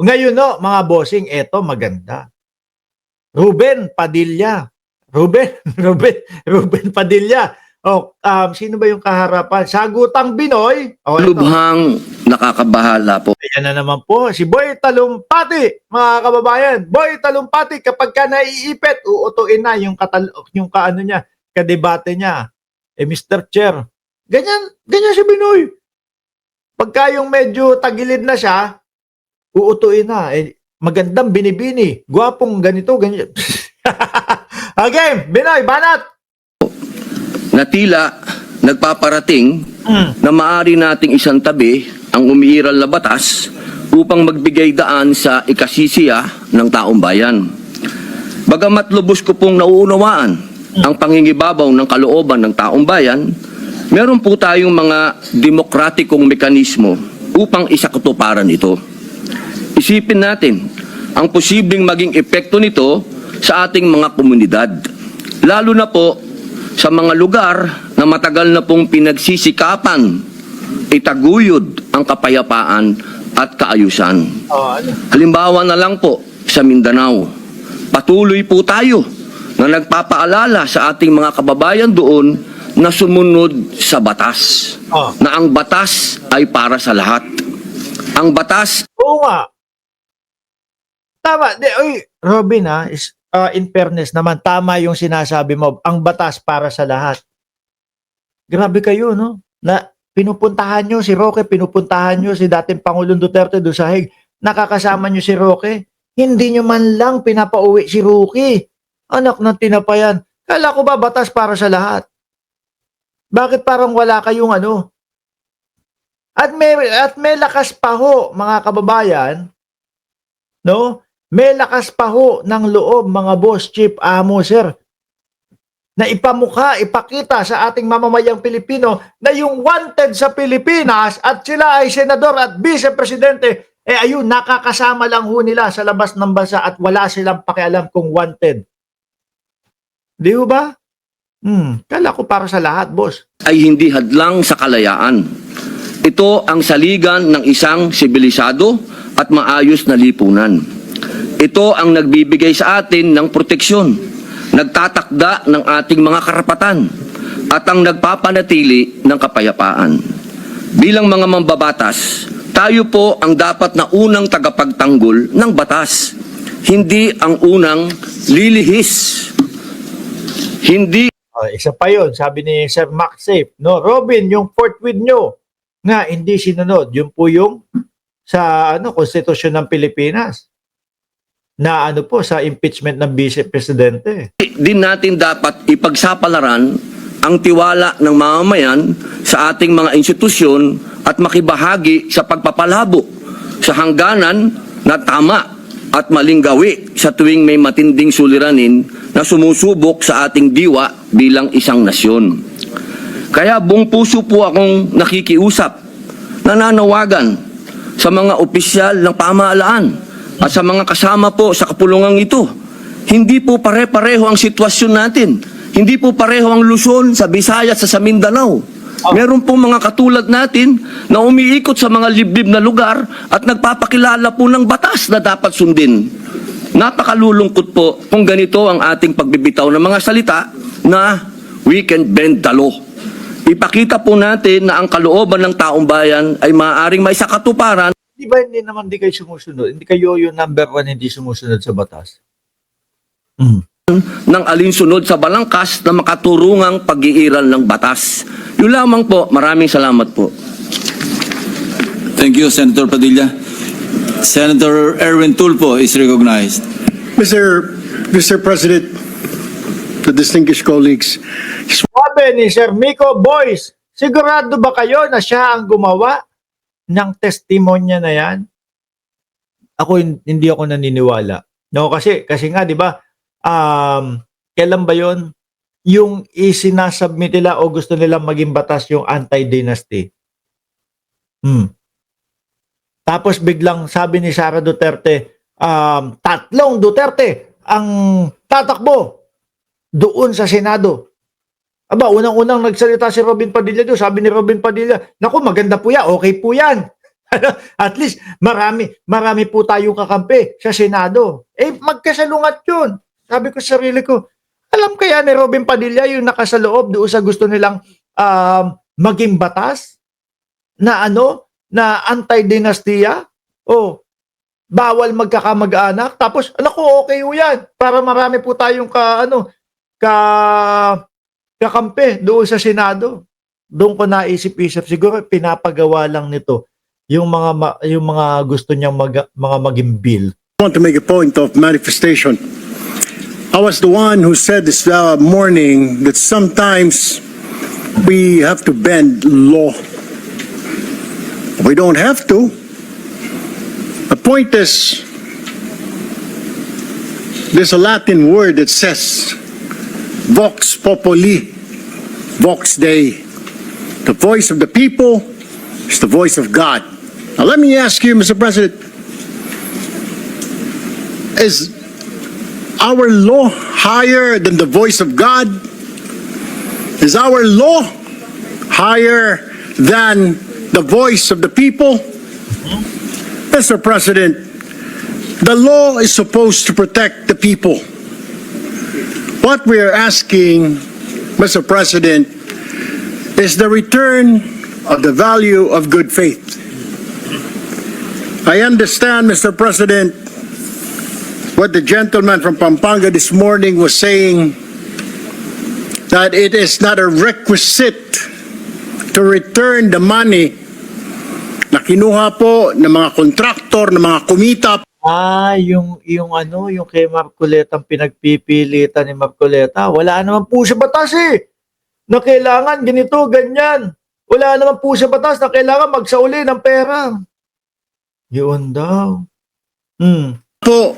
Ngayon no, mga bossing, eto maganda. Ruben Padilla. Ruben Padilla. Oh, sino ba yung kaharapan? Sagutang Binoy. Oh, ito. Lubhang nakakabahala po. Ayan na naman po, si Boy Talumpati, mga kababayan. Boy Talumpati, kapag ka naiipit, uutuin na yung, yung kaano niya, kadebate niya. Mr. Chair, ganyan si Binoy. Pagka yung medyo tagilid na siya, uutuin na. Magandang binibini, gwapong ganito, ganyan. Okay, Binoy, banat! Na tila nagpaparating na maaari nating isang tabi ang umiiral na batas upang magbigay daan sa ikasisiya ng taong bayan. Bagamat lubos ko pong nauunawaan ang pangingibabaw ng kalooban ng taong bayan, meron po tayong mga demokratikong mekanismo upang isakatuparan ito. Isipin natin ang posibleng maging epekto nito sa ating mga komunidad, lalo na po sa mga lugar na matagal na pong pinagsisikapan itaguyod ang kapayapaan at kaayusan. Halimbawa na lang po sa Mindanao, patuloy po tayo na nagpapaalala sa ating mga kababayan doon na sumunod sa batas. Na ang batas ay para sa lahat. Ang batas... Oo nga. Tama. Oy, Robin is in fairness naman, tama yung sinasabi mo, ang batas para sa lahat. Grabe kayo, no? Na pinupuntahan nyo si Roque, pinupuntahan nyo si dating Pangulong Duterte doon sa Hague, nakakasama nyo si Roque, hindi nyo man lang pinapauwi si Roque. Anak ng tinapayan. Kala ko ba batas para sa lahat? Bakit parang wala kayong ano? At may lakas pa ho, mga kababayan, no? May lakas pa ho ng loob, mga boss, chief, amo, sir, na ipamukha, ipakita sa ating mamamayang Pilipino na yung wanted sa Pilipinas at sila ay senador at vice-presidente, ayun, nakakasama lang ho nila sa labas ng bansa at wala silang pakialam kung wanted. Di ho ba? Kala ko para sa lahat, boss. Ay hindi hadlang sa kalayaan. Ito ang saligan ng isang sibilisado at maayos na lipunan. Ito ang nagbibigay sa atin ng proteksyon, nagtatakda ng ating mga karapatan, at ang nagpapanatili ng kapayapaan. Bilang mga mambabatas, tayo po ang dapat na unang tagapagtanggol ng batas, hindi ang unang lilihis. Hindi... isa pa yun, sabi ni Sir Max Safe, no? Robin, yung forthwith nyo, nga, hindi sinunod. Yun po yung sa konstitusyon ng Pilipinas. Na po sa impeachment ng vice-presidente. Din natin dapat ipagsapalaran ang tiwala ng mamamayan sa ating mga institusyon at makibahagi sa pagpapalabo sa hangganan na tama at maling gawi sa tuwing may matinding suliranin na sumusubok sa ating diwa bilang isang nasyon. Kaya buong puso po akong nakikiusap, nananawagan sa mga opisyal ng pamahalaan at sa mga kasama po sa kapulungang ito. Hindi po pare-pareho ang sitwasyon natin. Hindi po pareho ang Luzon, sa Visayas, sa Mindanao. Meron po mga katulad natin na umiikot sa mga liblib na lugar at nagpapakilala po ng batas na dapat sundin. Napakalulungkot po kung ganito ang ating pagbibitaw ng mga salita na we can bend the law. Ipakita po natin na ang kalooban ng taong bayan ay maaaring may sakatuparan. Di ba hindi naman kayo sumusunod? Hindi kayo yung number one hindi sumusunod sa batas? Ng alinsunod sa balangkas na makaturungang pag-iiral ng batas. Yun lamang po. Maraming salamat po. Thank you, Senator Padilla. Senator Erwin Tulfo is recognized. Mr. President, the distinguished colleagues, Sabi ni Sir Miko, boys, sigurado ba kayo na siya ang gumawa ng testimonya na yan? Ako, hindi ako naniniwala. No, kasi nga, di ba, kailan ba yon yung isinasubmit nila o gusto nilang maging batas yung anti-dynasty? Tapos biglang sabi ni Sara Duterte, tatlong Duterte ang tatakbo doon sa Senado. Aba, unang-unang nagsalita si Robin Padilla doon. Sabi ni Robin Padilla, naku, maganda po yan, okay po yan. At least marami po tayong kakampi sa Senado. Magkasalungat 'yun. Sabi ko sa sarili ko, alam kaya ni Robin Padilla yung nakasaloob doon sa gusto nilang maging batas na na anti-dinastiya? O bawal magkakamag-anak? Tapos ko okay 'yan para marami po tayong kakampi doon sa Senado. Doon ko naisip-isip, siguro pinapagawa lang nito yung mga gusto niyang mga maging bill. I want to make a point of manifestation. I was the one who said this morning that sometimes we have to bend law. We don't have to. The point is, there's a Latin word that says, vox populi, vox Dei. The voice of the people is the voice of God. Now let me ask you, Mr. President, is our law higher than the voice of God? Is our law higher than the voice of the people? Mr. President, the law is supposed to protect the people. What we are asking, Mr. President, is the return of the value of good faith. I understand, Mr. President, what the gentleman from Pampanga this morning was saying, that it is not a requisite to return the money na kinuha po ng mga kontraktor, ng mga kumita. Yung kay Marcoleta, ang pinagpipilitan ni Marcoleta, wala naman po sa batas na kailangan ganito, ganyan. Wala naman po sa batas na kailangan magsauli ng pera. Yun daw. Po,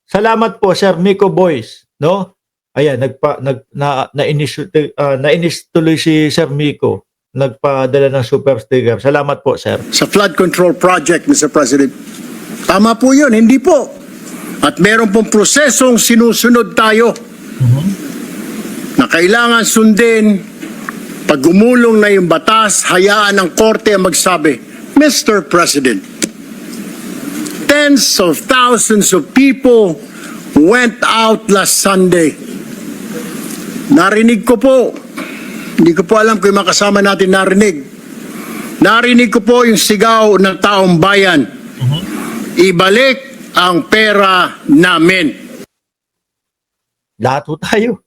Salamat po, Sir Miko Boys, no? Ayan, nainis tuloy si Sir Miko. Nagpadala ng super sticker. Salamat po, sir. sa flood control project, Mr. President. Tama po yun, hindi po. At meron pong prosesong sinusunod tayo na kailangan sundin. Pag gumulong na yung batas, hayaan ng korte ang magsabi, Mr. President, tens of thousands of people went out last Sunday. Narinig ko po, hindi ko po alam kung yung mga kasama natin narinig. Narinig ko po yung sigaw ng taong bayan. Ibalik ang pera namin. Lahat ho tayo.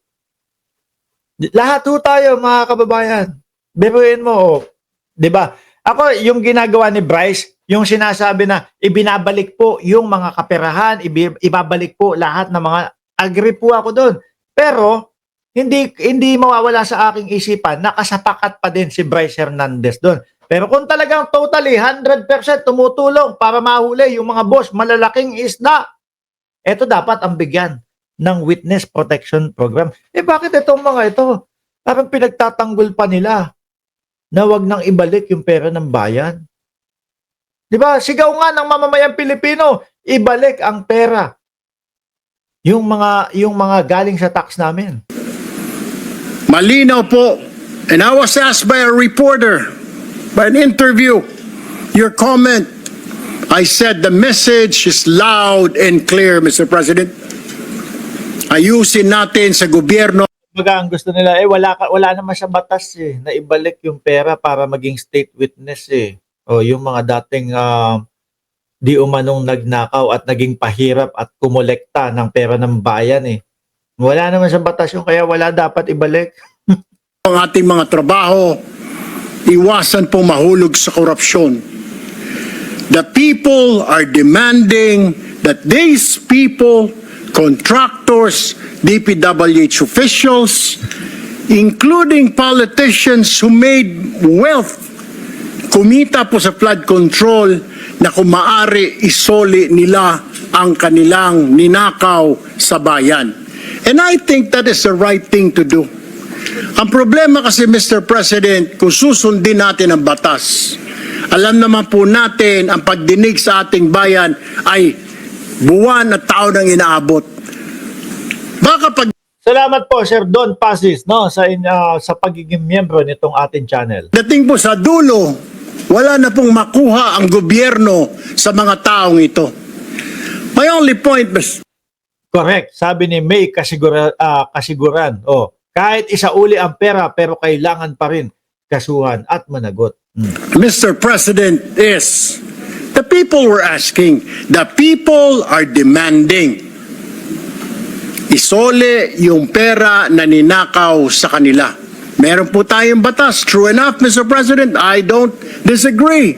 Lahat ho tayo, mga kababayan. Biruin mo, di ba? Ako, yung ginagawa ni Bryce, yung sinasabi na ibinabalik po yung mga kaperahan, ibabalik po lahat ng mga, agree po ako doon. Pero, hindi mawawala sa aking isipan, nakasapakat pa din si Bryce Hernandez doon. Pero kung talagang totally 100% tumutulong para mahuli yung mga boss, malalaking isda, ito dapat ang bigyan ng Witness Protection Program. Bakit itong mga ito? Parang pinagtatanggol pa nila na wag nang ibalik yung pera ng bayan. Di ba? Sigaw nga ng mamamayang Pilipino, ibalik ang pera. Yung mga galing sa tax namin. Malinaw po. And I was asked by a reporter, by an interview, your comment. I said the message is loud and clear, Mr. President. Ayusin natin sa gobyerno. Baga ang gusto nila, wala naman sa batas na ibalik yung pera para maging state witness O yung mga dating di umanong nagnakaw at naging pahirap at kumolekta ng pera ng bayan Wala naman sa batas yung kaya wala dapat ibalik. Ang ating mga trabaho, iwasan po mahulog sa korupsyon. The people are demanding that these people, contractors, DPWH officials, including politicians who made wealth, kumita po sa flood control na kung maaari isoli nila ang kanilang ninakaw sa bayan. And I think that is the right thing to do. Ang problema kasi, Mr. President, kung susundin natin ang batas, alam naman po natin ang pagdinig sa ating bayan ay buwan at taon ang inaabot. Baka pag Salamat po, Sir Don Pasis, sa pagiging miyembro nitong ating channel. dating po sa dulo, wala na pong makuha ang gobyerno sa mga taong ito. My only point, Correct. Sabi ni May Kasiguran. Oh, kahit isauli ang pera pero kailangan pa rin kasuhan at managot. Mr. President, is the people were asking, the people are demanding. Isole yung pera na ninakaw sa kanila. Meron po tayong batas. True enough, Mr. President, I don't disagree.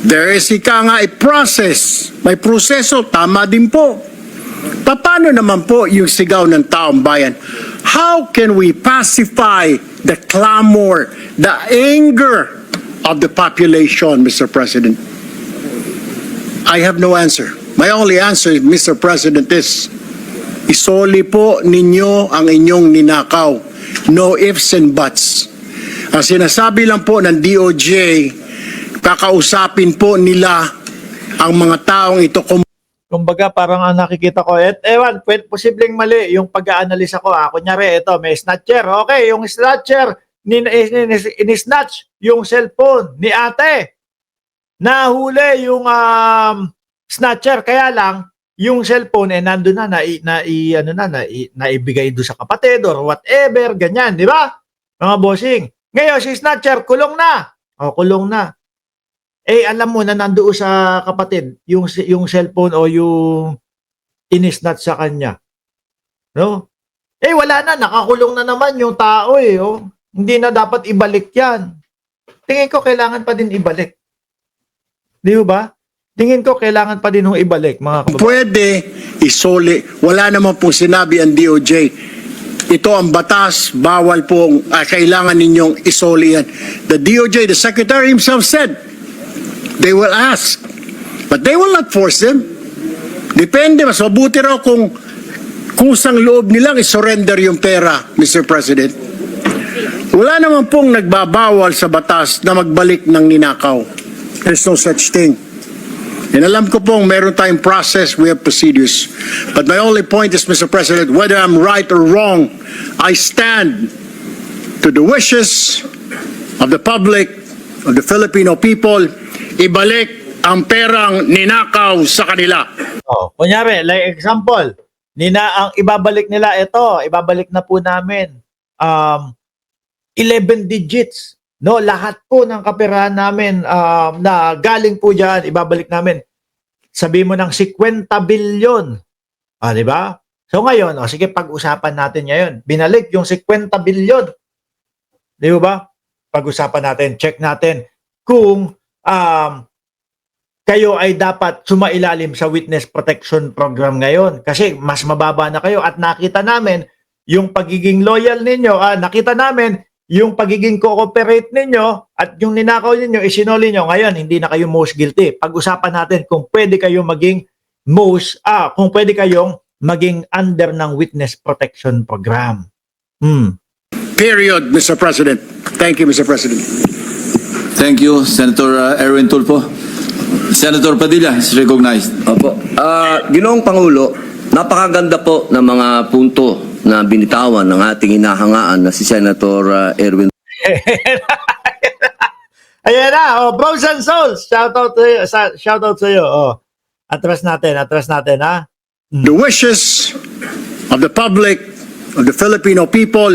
There is a process. May proseso, tama din po. Paano naman po yung sigaw ng taong bayan? How can we pacify the clamor, the anger of the population, Mr. President? I have no answer. My only answer, Mr. President, is isoli po ninyo ang inyong ninakaw. No ifs and buts. Ang sinasabi lang po ng DOJ, kakausapin po nila ang mga taong ito. Kumbaga parang ang nakikita ko, ewan, posibleng mali yung pag-aanalisa ko. Kunyari, ito, may snatcher. Okay, yung snatcher, in-snatch yung cellphone ni ate. Nahuli yung snatcher. Kaya lang, yung cellphone, nandun na, naibigay doon sa kapatid or whatever, ganyan, di ba? Mga bossing. Ngayon, si snatcher, kulong na. Kulong na. Alam mo na nandoon sa kapatid yung cellphone o yung inisnat sa kanya. No? Wala na, nakakulong na naman yung tao oh. Hindi na dapat ibalik yan. Tingin ko kailangan pa din ibalik. Di ba? Tingin ko kailangan pa din ibalik, mga kababayan. Pwede isoli. Wala naman pong sinabi ang DOJ. Ito ang batas, bawal pong kailangan ninyong isoli yan. The DOJ, the Secretary himself said, they will ask, but they will not force them. Depende, mas mabuti raw kung kusang loob nilang isurrender yung pera, Mr. President. Wala naman pong nagbabawal sa batas na magbalik ng ninakaw. There's no such thing. And alam ko pong meron tayong process, we have procedures. But my only point is, Mr. President, whether I'm right or wrong, I stand to the wishes of the public, of the Filipino people, ibalik ang perang ninakaw sa kanila. Kunyari, like example, ang ibabalik nila ibabalik na po namin 11 digits. No, lahat po ng kaperahan namin na galing po diyan, ibabalik namin. Sabi mo ng 50 billion. Di ba? So ngayon, sige, pag-usapan natin ngayon. Binalik yung 50 billion. Di ba? Pag-usapan natin, check natin kung kayo ay dapat sumailalim sa Witness Protection Program ngayon. Kasi mas mababa na kayo at nakita namin yung pagiging loyal ninyo, nakita namin yung pagiging cooperate ninyo at yung ninakaw ninyo, isinoli nyo. Ngayon, hindi na kayo most guilty. Pag-usapan natin kung pwede kayo maging kung pwede kayong maging under ng Witness Protection Program. Period, Mr. President. Thank you, Mr. President. Thank you, Senator Erwin Tulfo. Senator Padilla is recognized. Opo. Ginoong Pangulo, napakaganda po ng mga punto na binitawan ng ating hinahangaan na si Senator Erwin. Ayan na, bros and souls. Shout out sa iyo. Atras natin, ha. The wishes of the public, of the Filipino people,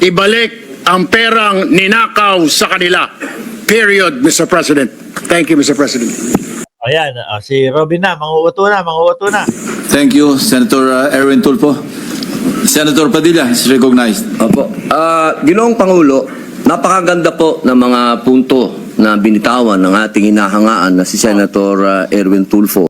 ibalik ang perang ninakaw sa kanila. Period, Mr. President. Thank you, Mr. President. Ayan, si Robin na, manguuto na. Thank you, Senator Erwin Tulfo. Senator Padilla is recognized. Opo. Ginoong Pangulo, napakaganda po ng mga punto na binitawan ng ating hinahangaan na si Senator Erwin Tulfo.